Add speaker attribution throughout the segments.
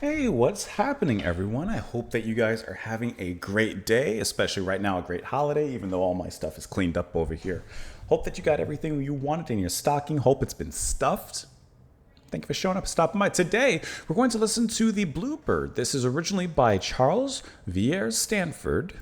Speaker 1: Hey, what's happening, everyone? I hope that you guys are having a great day, especially right now, a great holiday, even though all my stuff is cleaned up over here. Hope that you got everything you wanted in your stocking. Hope it's been stuffed. Thank you for showing up, stopping by. Today, we're going to listen to The Bluebird. This is originally by Charles Villiers Stanford,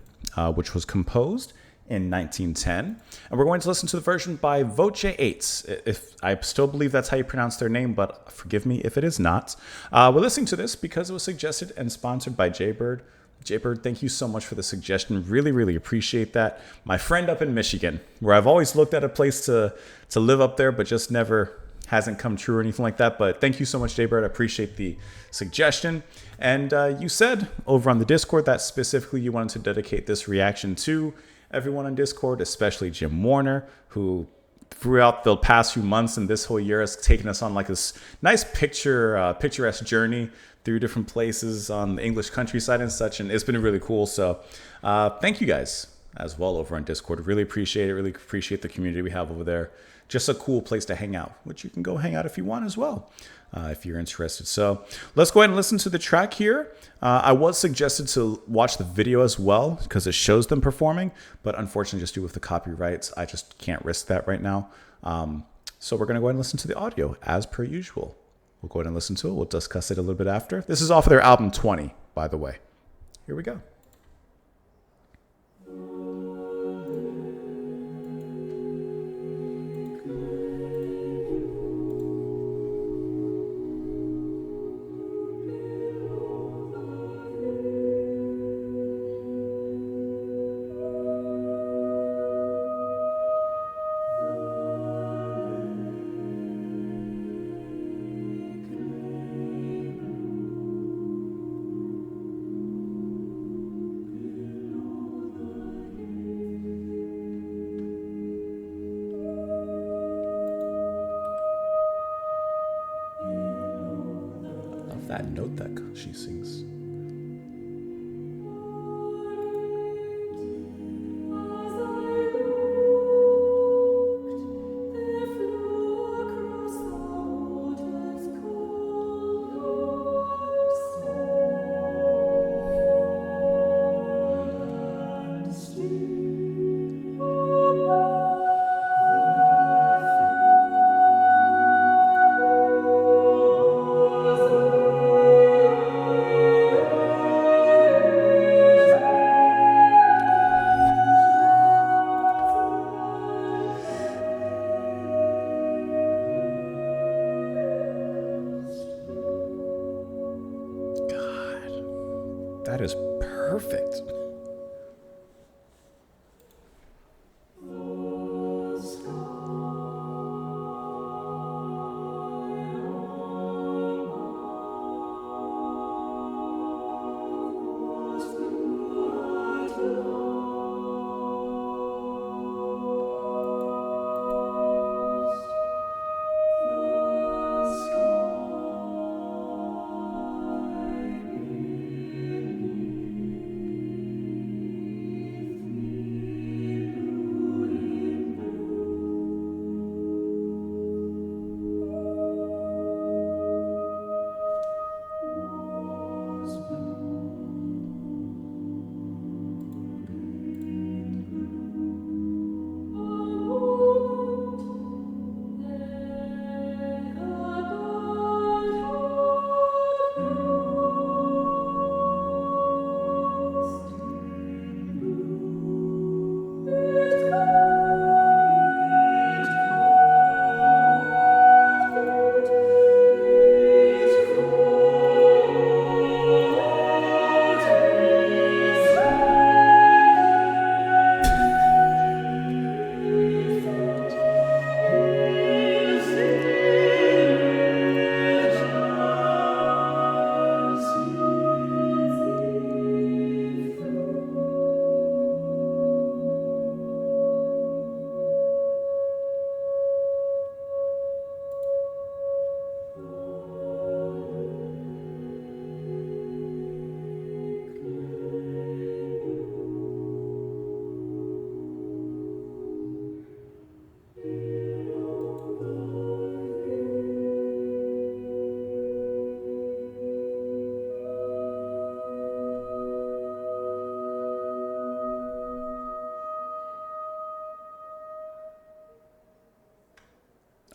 Speaker 1: which was composed in 1910. And we're going to listen to the version by VOCE8. If I still believe that's how you pronounce their name, but forgive me if it is not. We're listening to this because it was suggested and sponsored by Jaybird. Jaybird, thank you so much for the suggestion. Really, really appreciate that. My friend up in Michigan, where I've always looked at a place to live up there, but just never hasn't come true or anything like that. But thank you so much, Jaybird. I appreciate the suggestion. And you said over on the Discord that specifically you wanted to dedicate this reaction to everyone on Discord, especially Jim Warner, who throughout the past few months and this whole year has taken us on like this nice picturesque journey through different places on the English countryside and such. And it's been really cool. So thank you guys as well over on Discord. Really appreciate it. Really appreciate the community we have over there. Just a cool place to hang out, which you can go hang out if you want as well, if you're interested. So let's go ahead and listen to the track here. I was suggested to watch the video as well because it shows them performing, but unfortunately, just due with the copyrights, I just can't risk that right now. So we're going to go ahead and listen to the audio as per usual. We'll go ahead and listen to it. We'll discuss it a little bit after. This is off of their album 20, by the way. Here we go. That note that she sings. That is perfect.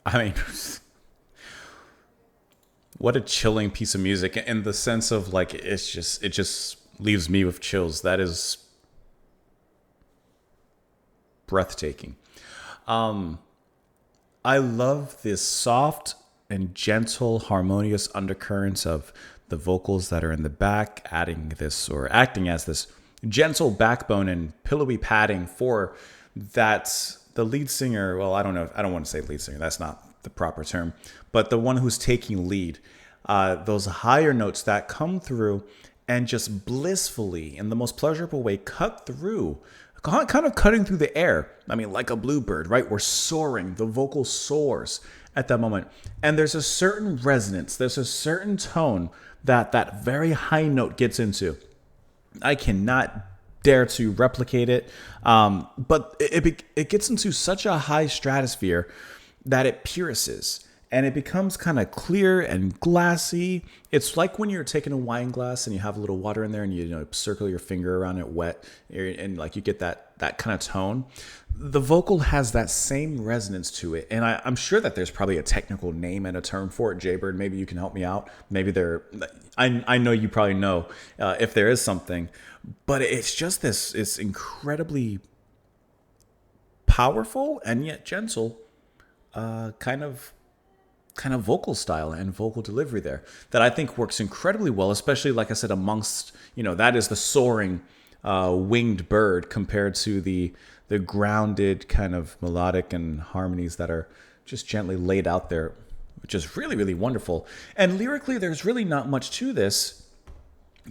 Speaker 1: I mean, what a chilling piece of music in the sense of like it just leaves me with chills. That is breathtaking. I love this soft and gentle, harmonious undercurrents of the vocals that are in the back, adding this or acting as this gentle backbone and pillowy padding for that the lead singer. Well, I don't know. I don't want to say lead singer. That's not the proper term. But the one who's taking lead, those higher notes that come through and just blissfully, in the most pleasurable way, cut through, kind of cutting through the air. I mean, like a bluebird, right? We're soaring. The vocal soars at that moment. And there's a certain resonance. There's a certain tone that that very high note gets into. I cannot dare to replicate it. But it gets into such a high stratosphere that it pierces. And it becomes kind of clear and glassy. It's like when you're taking a wine glass and you have a little water in there and you circle your finger around it wet and like you get that kind of tone. The vocal has that same resonance to it. And I'm sure that there's probably a technical name and a term for it. Jaybird, maybe you can help me out. Maybe I know you probably know if there is something. But it's just it's incredibly powerful and yet gentle kind of vocal style and vocal delivery there that I think works incredibly well, especially, like I said, amongst, that is the soaring winged bird compared to the grounded kind of melodic and harmonies that are just gently laid out there, which is really, really wonderful. And lyrically, there's really not much to this.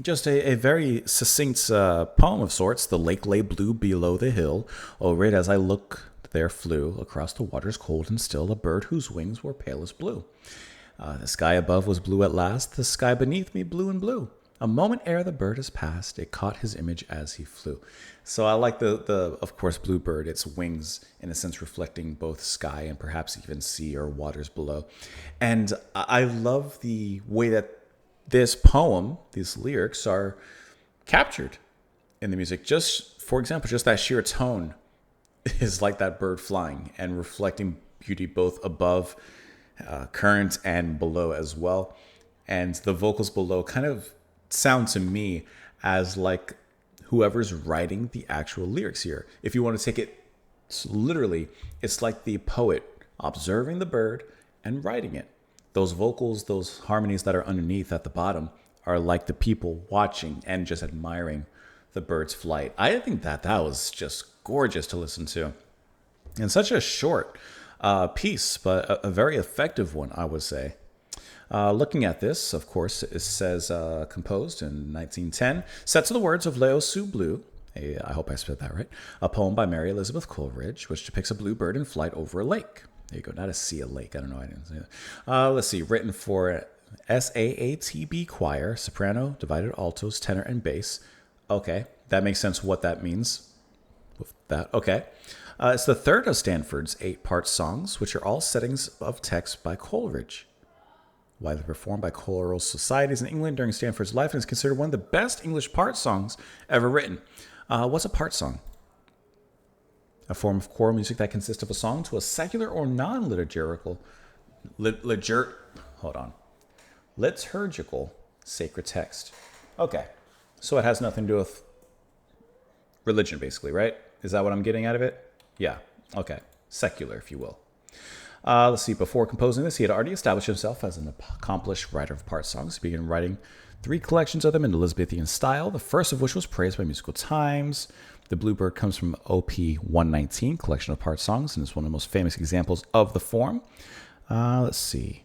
Speaker 1: Just a very succinct poem of sorts. The lake lay blue below the hill. Over it as I look, there flew across the waters cold and still a bird whose wings were palest blue. The sky above was blue at last, the sky beneath me blue and blue. A moment ere the bird has passed, it caught his image as he flew. So I like the of course, bluebird, its wings, in a sense, reflecting both sky and perhaps even sea or waters below. And I love the way that this poem, these lyrics, are captured in the music. Just, for example, just that sheer tone is like that bird flying and reflecting beauty both above current and below as well. And the vocals below kind of sound to me as like whoever's writing the actual lyrics here. If you want to take it literally, it's like the poet observing the bird and writing it. Those vocals, those harmonies that are underneath at the bottom are like the people watching and just admiring the bird's flight. I think that was just gorgeous to listen to. And such a short piece, but a very effective one, I would say. Looking at this, of course, it says composed in 1910, set to the words of Leo Sue Blue, I hope I said that right, a poem by Mary Elizabeth Coleridge, which depicts a blue bird in flight over a lake. There you go, not a sea, a lake. I don't know. I didn't say that. Let's see, written for SAATB choir, soprano, divided altos, tenor, and bass. Okay, that makes sense what that means with that. Okay. It's the third of Stanford's 8-part songs, which are all settings of text by Coleridge. Widely performed by choral societies in England during Stanford's life and is considered one of the best English part songs ever written. What's a part song? A form of choral music that consists of a song to a secular or non-liturgical, liturgical sacred text. Okay, so it has nothing to do with religion, basically, right? Is that what I'm getting out of it? Yeah, okay, secular, if you will. Let's see, before composing this, he had already established himself as an accomplished writer of part songs. He began writing 3 collections of them in Elizabethan style, the first of which was praised by Musical Times. The Bluebird comes from OP 119, collection of part songs, and is one of the most famous examples of the form. Let's see.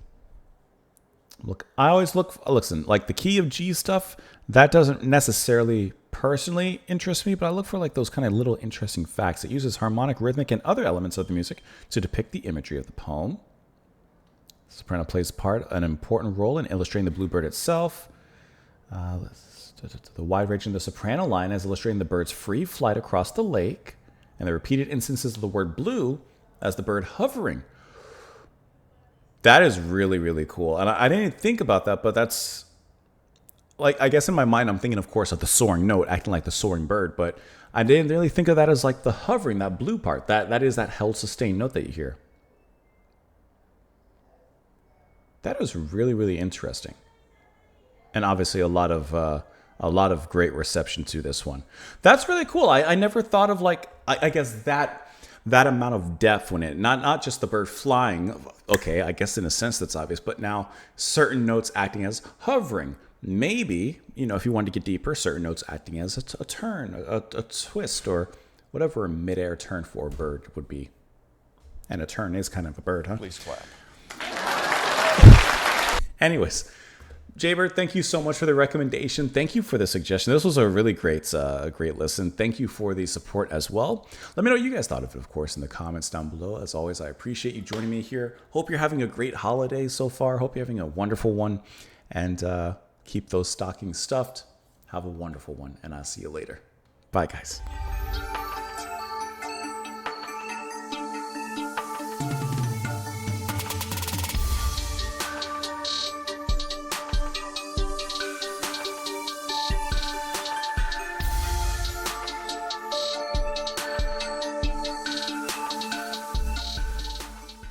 Speaker 1: Listen, like the key of G stuff, that doesn't necessarily personally interest me, but I look for like those kind of little interesting facts. It uses harmonic, rhythmic, and other elements of the music to depict the imagery of the poem. The soprano plays an important role in illustrating the bluebird itself. The wide range in the soprano line is illustrating the bird's free flight across the lake, and the repeated instances of the word blue as the bird hovering. That is really, really cool. And I didn't think about that, but that's, like, I guess in my mind, I'm thinking, of course, of the soaring note, acting like the soaring bird, but I didn't really think of that as like the hovering, that blue part. That is that held sustained note that you hear. That is really, really interesting. And obviously a lot of great reception to this one. That's really cool. I never thought of like, I guess that amount of depth when it, not just the bird flying. Okay, I guess in a sense that's obvious, but now certain notes acting as hovering. Maybe, if you wanted to get deeper, certain notes acting as a turn, a twist, or whatever a midair turn for a bird would be. And a tern is kind of a bird, huh?
Speaker 2: Please clap.
Speaker 1: Anyways, Jaybird, thank you so much for the recommendation. Thank you for the suggestion. This was a really great listen. Thank you for the support as well. Let me know what you guys thought of it, of course, in the comments down below. As always, I appreciate you joining me here. Hope you're having a great holiday so far. Hope you're having a wonderful one. And keep those stockings stuffed. Have a wonderful one, and I'll see you later. Bye, guys.